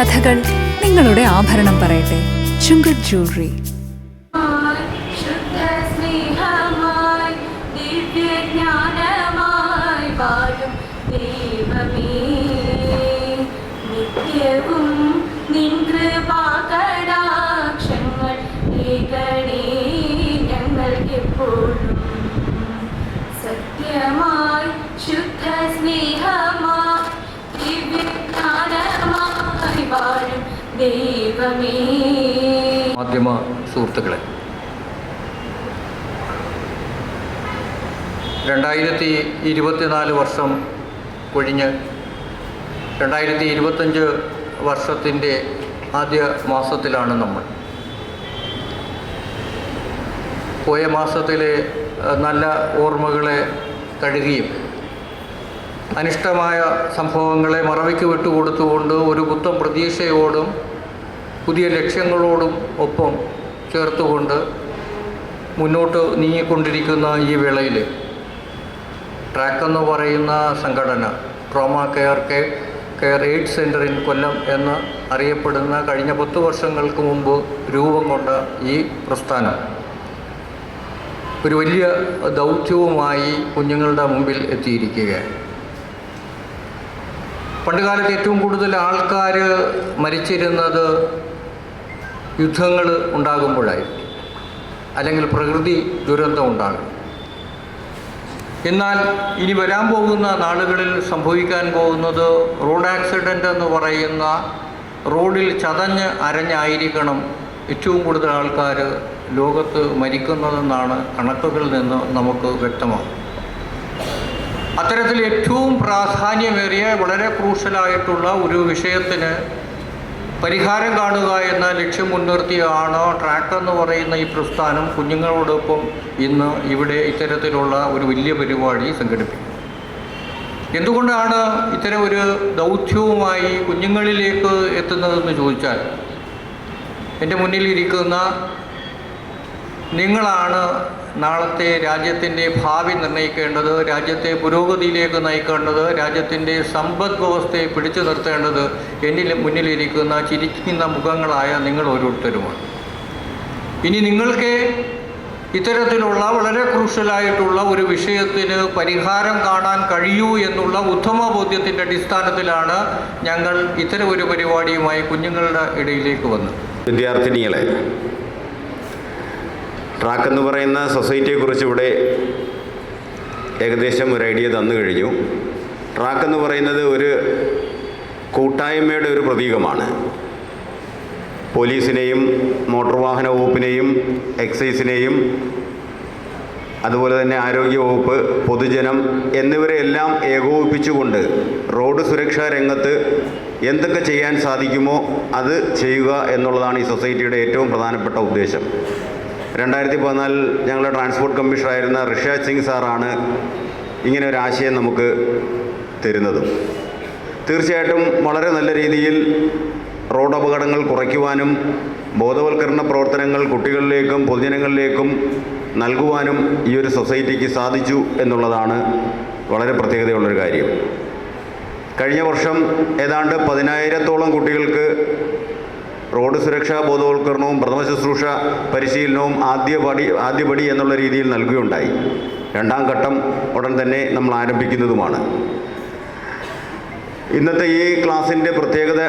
കഥകൾ നിങ്ങളുടെ ആഭരണം പറയട്ടെ. ചുങ്കത് ജ്വല്ലറി. സത്യമായി ശുദ്ധ സ്നേഹമായി ദിവ്യജ്ഞാനമായി വാഴും ദൈവമേ. മാധ്യമ സുഹൃത്തുക്കളെ, 2024 വർഷം കഴിഞ്ഞ് 2025 വർഷത്തിൻ്റെ ആദ്യ മാസത്തിലാണ് നമ്മൾ. പോയ മാസത്തിലെ നല്ല ഓർമ്മകളെ കഴുകിയും അനിഷ്ടമായ സംഭവങ്ങളെ മറവിക്ക് വിട്ടുകൊടുത്തുകൊണ്ട് ഒരു പുത്തൻ പ്രതീക്ഷയോടും പുതിയ ലക്ഷ്യങ്ങളോടും ഒപ്പം ചേർത്തുകൊണ്ട് മുന്നോട്ട് നീങ്ങിക്കൊണ്ടിരിക്കുന്ന ഈ വേളയിൽ ട്രാക്ക് എന്ന് പറയുന്ന സംഘടന, trauma care aid centre in Kollam എന്ന് അറിയപ്പെടുന്ന കഴിഞ്ഞ 10 വർഷങ്ങൾക്ക് മുമ്പ് രൂപം കൊണ്ട ഈ പ്രസ്ഥാനം ഒരു വലിയ ദൗത്യവുമായി കുഞ്ഞുങ്ങളുടെ മുമ്പിൽ എത്തിയിരിക്കുകയാണ്. പണ്ടുകാലത്ത് ഏറ്റവും കൂടുതൽ ആൾക്കാർ മരിച്ചിരുന്നത് യുദ്ധങ്ങൾ ഉണ്ടാകുമ്പോഴായിരിക്കും, അല്ലെങ്കിൽ പ്രകൃതി ദുരന്തം ഉണ്ടാകും. എന്നാൽ ഇനി വരാൻ പോകുന്ന നാളുകളിൽ സംഭവിക്കാൻ പോകുന്നത് റോഡ് ആക്സിഡൻ്റ് എന്ന് പറയുന്ന റോഡിൽ ചതഞ്ഞ് അരഞ്ഞായിരിക്കണം ഏറ്റവും കൂടുതൽ ആൾക്കാർ ലോകത്ത് മരിക്കുന്നതെന്നാണ് കണക്കുകളിൽ നിന്ന് നമുക്ക് വ്യക്തമാകും. അത്തരത്തിൽ ഏറ്റവും പ്രാധാന്യമേറിയ വളരെ ക്രൂഷ്യലായിട്ടുള്ള ഒരു വിഷയത്തിന് പരിഹാരം കാണുക എന്ന ലക്ഷ്യം മുൻനിർത്തിയാണ് ട്രാക്ക് എന്ന് പറയുന്ന ഈ പ്രസ്ഥാനം കുഞ്ഞുങ്ങളോടൊപ്പം ഇന്ന് ഇവിടെ ഇത്തരത്തിലുള്ള ഒരു വലിയ പരിപാടി സംഘടിപ്പിക്കുന്നത്. എന്തുകൊണ്ടാണ് ഇത്തരം ഒരു ദൗത്യവുമായി കുഞ്ഞുങ്ങളിലേക്ക് എത്തുന്നതെന്ന് ചോദിച്ചാൽ, എൻ്റെ മുന്നിലിരിക്കുന്ന നിങ്ങളാണ് നാളത്തെ രാജ്യത്തിൻ്റെ ഭാവി നിർണ്ണയിക്കേണ്ടത്, രാജ്യത്തെ പുരോഗതിയിലേക്ക് നയിക്കേണ്ടത്, രാജ്യത്തിൻ്റെ സമ്പദ് വ്യവസ്ഥയെ പിടിച്ചു നിർത്തേണ്ടത് എന്നിൽ മുന്നിലിരിക്കുന്ന ചിരിക്കുന്ന മുഖങ്ങളായ നിങ്ങൾ ഓരോരുത്തരുമാണ്. ഇനി നിങ്ങൾക്ക് ഇത്തരത്തിലുള്ള വളരെ ക്രൂഷ്യലായിട്ടുള്ള ഒരു വിഷയത്തിന് പരിഹാരം കാണാൻ കഴിയൂ എന്നുള്ള ഉത്തമ ബോധ്യത്തിൻ്റെ അടിസ്ഥാനത്തിലാണ് ഞങ്ങൾ ഇത്തരം ഒരു പരിപാടിയുമായി കുഞ്ഞുങ്ങളുടെ ഇടയിലേക്ക് വന്നത്. വിദ്യാർത്ഥിനികളെ, ട്രാക്ക് എന്ന് പറയുന്ന സൊസൈറ്റിയെക്കുറിച്ച് ഇവിടെ ഏകദേശം ഒരു ഐഡിയ തന്നു കഴിഞ്ഞു. ട്രാക്ക് എന്ന് പറയുന്നത് ഒരു കൂട്ടായ്മയുടെ ഒരു പ്രതീകമാണ്. പോലീസിനെയും മോട്ടോർ വാഹന വകുപ്പിനെയും എക്സൈസിനെയും അതുപോലെ തന്നെ ആരോഗ്യവകുപ്പ്, പൊതുജനം എന്നിവരെല്ലാം ഏകോപിപ്പിച്ചുകൊണ്ട് റോഡ് സുരക്ഷാ രംഗത്ത് എന്തൊക്കെ ചെയ്യാൻ സാധിക്കുമോ അത് ചെയ്യുക എന്നുള്ളതാണ് ഈ സൊസൈറ്റിയുടെ ഏറ്റവും പ്രധാനപ്പെട്ട ഉദ്ദേശം. 2014 ഞങ്ങളുടെ ട്രാൻസ്പോർട്ട് കമ്മീഷണറായിരുന്ന ഋഷാജ് സിംഗ് സാറാണ് ഇങ്ങനെ ഒരു ആശയം നമുക്ക് തരുന്നതും. തീർച്ചയായിട്ടും വളരെ നല്ല രീതിയിൽ റോഡ് അപകടങ്ങൾ കുറയ്ക്കുവാനും ബോധവൽക്കരണ പ്രവർത്തനങ്ങൾ കുട്ടികളിലേക്കും പൊതുജനങ്ങളിലേക്കും നൽകുവാനും ഈ ഒരു സൊസൈറ്റിക്ക് സാധിച്ചു എന്നുള്ളതാണ് വളരെ പ്രത്യേകതയുള്ളൊരു കാര്യം. കഴിഞ്ഞ വർഷം ഏതാണ്ട് 10,000-ഓളം കുട്ടികൾക്ക് റോഡ് സുരക്ഷാ ബോധവൽക്കരണവും പ്രഥമ ശുശ്രൂഷ പരിശീലനവും ആദ്യപടി എന്നുള്ള രീതിയിൽ നൽകുകയുണ്ടായി. 2ാം ഘട്ടം ഉടൻ തന്നെ നമ്മൾ ആരംഭിക്കുന്നതുമാണ്. ഇന്നത്തെ ഈ ക്ലാസ്സിൻ്റെ പ്രത്യേകത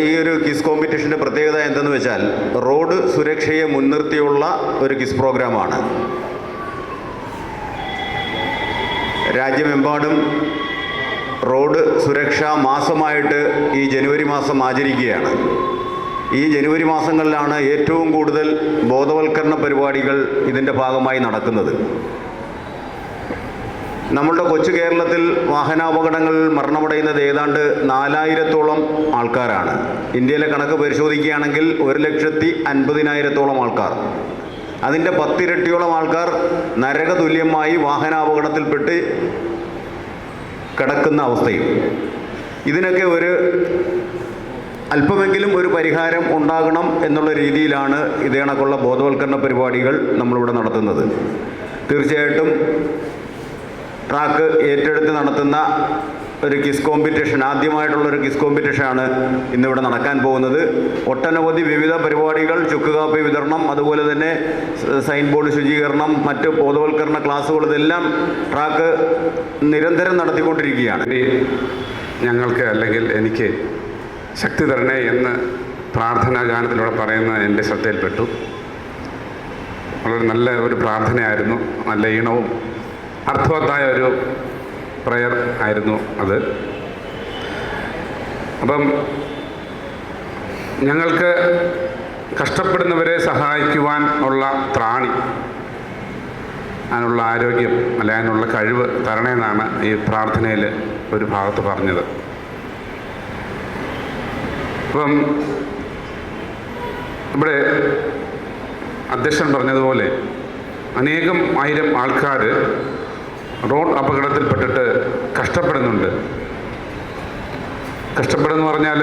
ഈ ഒരു ക്വിസ് കോമ്പറ്റീഷൻ്റെ പ്രത്യേകത എന്തെന്ന് വെച്ചാൽ, റോഡ് സുരക്ഷയെ മുൻനിർത്തിയുള്ള ഒരു ക്വിസ് പ്രോഗ്രാമാണ്. രാജ്യമെമ്പാടും റോഡ് സുരക്ഷാ മാസമായിട്ട് ഈ ജനുവരി മാസം ആചരിക്കുകയാണ്. ഈ ജനുവരി മാസങ്ങളിലാണ് ഏറ്റവും കൂടുതൽ ബോധവൽക്കരണ പരിപാടികൾ ഇതിൻ്റെ ഭാഗമായി നടക്കുന്നത്. നമ്മളുടെ കൊച്ചു കേരളത്തിൽ വാഹനാപകടങ്ങളിൽ മരണമടയുന്നത് ഏതാണ്ട് 4,000-ഓളം ആൾക്കാരാണ്. ഇന്ത്യയിലെ കണക്ക് പരിശോധിക്കുകയാണെങ്കിൽ 1,50,000-ഓളം ആൾക്കാർ. അതിൻ്റെ 10 ഇരട്ടിയോളം ആൾക്കാർ നരകതുല്യമായി വാഹനാപകടത്തിൽപ്പെട്ട് കിടക്കുന്ന അവസ്ഥയും. ഇതിനൊക്കെ അല്പമെങ്കിലും ഒരു പരിഹാരം ഉണ്ടാകണം എന്നുള്ള രീതിയിലാണ് ഇതേ കണക്കുള്ള ബോധവൽക്കരണ പരിപാടികൾ നമ്മളിവിടെ നടത്തുന്നത്. തീർച്ചയായിട്ടും ട്രാക്ക് ഏറ്റെടുത്ത് നടത്തുന്ന ഒരു ക്വിസ് കോമ്പറ്റീഷൻ, ആദ്യമായിട്ടുള്ളൊരു ക്വിസ് കോമ്പറ്റീഷനാണ് ഇന്നിവിടെ നടക്കാൻ പോകുന്നത്. ഒട്ടനവധി വിവിധ പരിപാടികൾ, ചുക്ക് കാപ്പി വിതരണം, അതുപോലെ തന്നെ സൈൻ ബോർഡ് ശുചീകരണം, മറ്റ് ബോധവൽക്കരണ ക്ലാസ്സുകൾ, ഇതെല്ലാം ട്രാക്ക് നിരന്തരം നടത്തിക്കൊണ്ടിരിക്കുകയാണ്. ഞങ്ങൾക്ക് അല്ലെങ്കിൽ എനിക്ക് ശക്തി തരണേ എന്ന് പ്രാർത്ഥനാ ഗാനത്തിലൂടെ പറയുന്ന എൻ്റെ ശ്രദ്ധയിൽപ്പെട്ടു. വളരെ നല്ല ഒരു പ്രാർത്ഥനയായിരുന്നു, നല്ല ഈണവും അർത്ഥവത്തായ ഒരു പ്രയർ ആയിരുന്നു അത്. അപ്പം ഞങ്ങൾക്ക് കഷ്ടപ്പെടുന്നവരെ സഹായിക്കുവാൻ ഉള്ള ത്രാണി, അതിനുള്ള ആരോഗ്യം അല്ലെ അതിനുള്ള കഴിവ് തരണേന്നാണ് ഈ പ്രാർത്ഥനയിൽ ഒരു ഭാഗത്ത് പറഞ്ഞത്. അപ്പം ഇവിടെ അധ്യക്ഷൻ പറഞ്ഞതുപോലെ അനേകം ആയിരം ആൾക്കാർ റോഡ് അപകടത്തിൽപ്പെട്ടിട്ട് കഷ്ടപ്പെടുന്നുണ്ട്. കഷ്ടപ്പെടുന്നു പറഞ്ഞാൽ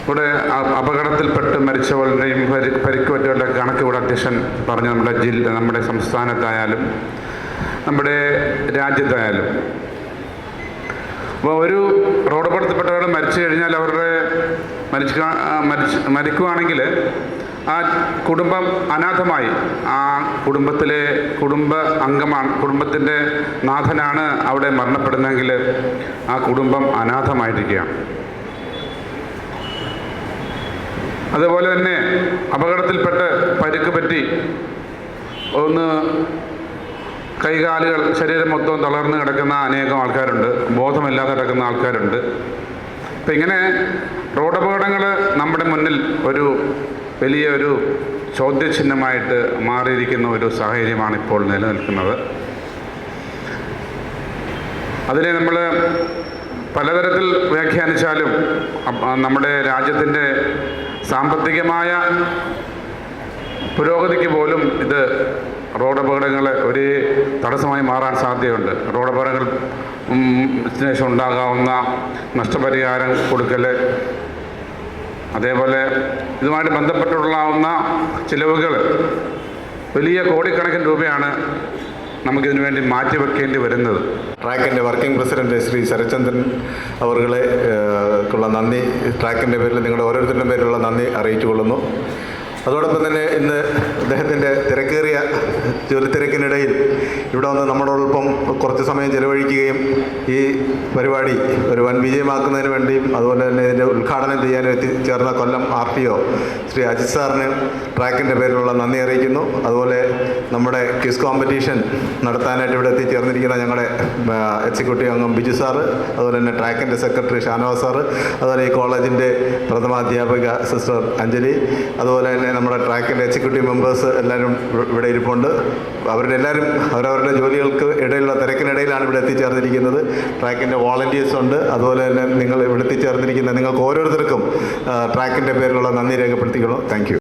ഇവിടെ അപകടത്തിൽപ്പെട്ട് മരിച്ചവരുടെയും പരിക്കുപറ്റവരുടെ കണക്ക് ഇവിടെ അധ്യക്ഷൻ പറഞ്ഞു. നമ്മുടെ സംസ്ഥാനത്തായാലും നമ്മുടെ രാജ്യത്തായാലും. അപ്പോൾ ഒരു റോഡ് അപകടത്തിൽപ്പെട്ടവർ മരിച്ചു കഴിഞ്ഞാൽ അവരുടെ മരിക്കുകയാണെങ്കിൽ ആ കുടുംബം അനാഥമായി, ആ കുടുംബത്തിലെ കുടുംബത്തിൻ്റെ നാഥനാണ് അവിടെ മരണപ്പെടുന്നതെങ്കിൽ ആ കുടുംബം അനാഥമായിരിക്കുകയാണ്. അതുപോലെ തന്നെ അപകടത്തിൽപ്പെട്ട് പരിക്ക് പറ്റി ഒന്ന് കൈകാലുകൾ ശരീരം മൊത്തം തളർന്ന് കിടക്കുന്ന അനേകം ആൾക്കാരുണ്ട്, ബോധമില്ലാതെ കിടക്കുന്ന ആൾക്കാരുണ്ട്. അപ്പം ഇങ്ങനെ റോഡ് അപകടങ്ങൾ നമ്മുടെ മുന്നിൽ ഒരു വലിയൊരു ചോദ്യചിഹ്നമായിട്ട് മാറിയിരിക്കുന്ന ഒരു സാഹചര്യമാണ് ഇപ്പോൾ നിലനിൽക്കുന്നത്. അതിനെ നമ്മൾ പലതരത്തിൽ വ്യാഖ്യാനിച്ചാലും നമ്മുടെ രാജ്യത്തിൻ്റെ സാമ്പത്തികമായ പുരോഗതിക്ക് പോലും ഇത് റോഡ് അപകടങ്ങൾ ഒരു തടസ്സമായി മാറാൻ സാധ്യതയുണ്ട്. റോഡ് അപകടങ്ങൾ ശേഷം ഉണ്ടാകാവുന്ന നഷ്ടപരിഹാരം കൊടുക്കൽ, അതേപോലെ ഇതുമായിട്ട് ബന്ധപ്പെട്ടുള്ളാവുന്ന ചിലവുകൾ വലിയ കോടിക്കണക്കിന് രൂപയാണ് നമുക്കിതിനു വേണ്ടി മാറ്റിവെക്കേണ്ടി വരുന്നത്. ട്രാക്കിൻ്റെ വർക്കിംഗ് പ്രസിഡന്റ് ശ്രീ ശരത്ചന്ദ്രൻ അവർക്കുള്ള നന്ദി, ട്രാക്കിൻ്റെ പേരിൽ നിങ്ങളുടെ ഓരോരുത്തരുടെയും പേരിലുള്ള നന്ദി അറിയിച്ചുകൊള്ളുന്നു. അതോടൊപ്പം തന്നെ ഇന്ന് അദ്ദേഹത്തിൻ്റെ തിരക്കേറിയ ജോലിത്തിരക്കിനിടയിൽ ഇവിടെ വന്ന് നമ്മളോടൊപ്പം കുറച്ച് സമയം ചെലവഴിക്കുകയും ഈ പരിപാടി ഒരു വൻ വിജയമാക്കുന്നതിന് വേണ്ടിയും അതുപോലെ തന്നെ ഇതിൻ്റെ ഉദ്ഘാടനം ചെയ്യാനും എത്തിച്ചേർന്ന കൊല്ലം RTO ശ്രീ അജിത് സാറിന് ട്രാക്കിൻ്റെ പേരിലുള്ള നന്ദി അറിയിക്കുന്നു. അതുപോലെ നമ്മുടെ ക്വിസ് കോമ്പറ്റീഷൻ നടത്താനായിട്ട് ഇവിടെ എത്തിച്ചേർന്നിരിക്കുന്ന ഞങ്ങളുടെ എക്സിക്യൂട്ടീവ് അംഗം ബിജു സാറ്, അതുപോലെ തന്നെ ട്രാക്കിൻ്റെ സെക്രട്ടറി ഷാനവാസ് സാറ്, അതുപോലെ ഈ കോളേജിൻ്റെ പ്രഥമാധ്യാപിക സിസ്റ്റർ അഞ്ജലി, അതുപോലെ തന്നെ നമ്മുടെ ട്രാക്കിൻ്റെ എക്സിക്യൂട്ടീവ് മെമ്പേഴ്സ് എല്ലാവരും ഇവിടെ ഇരിപ്പുണ്ട്. അവരുടെ എല്ലാവരും അവരവരുടെ ജോലികൾക്ക് ഇടയിലുള്ള തിരക്കിനിടയിലാണ് ഇവിടെ എത്തിച്ചേർന്നിരിക്കുന്നത്. ട്രാക്കിൻ്റെ വോളണ്ടിയേഴ്സ് ഉണ്ട്. അതുപോലെ തന്നെ നിങ്ങൾ ഇവിടെ എത്തിച്ചേർന്നിരിക്കുന്ന നിങ്ങൾക്ക് ഓരോരുത്തർക്കും ട്രാക്കിൻ്റെ പേരിലുള്ള നന്ദി രേഖപ്പെടുത്തിക്കണം. Thank you.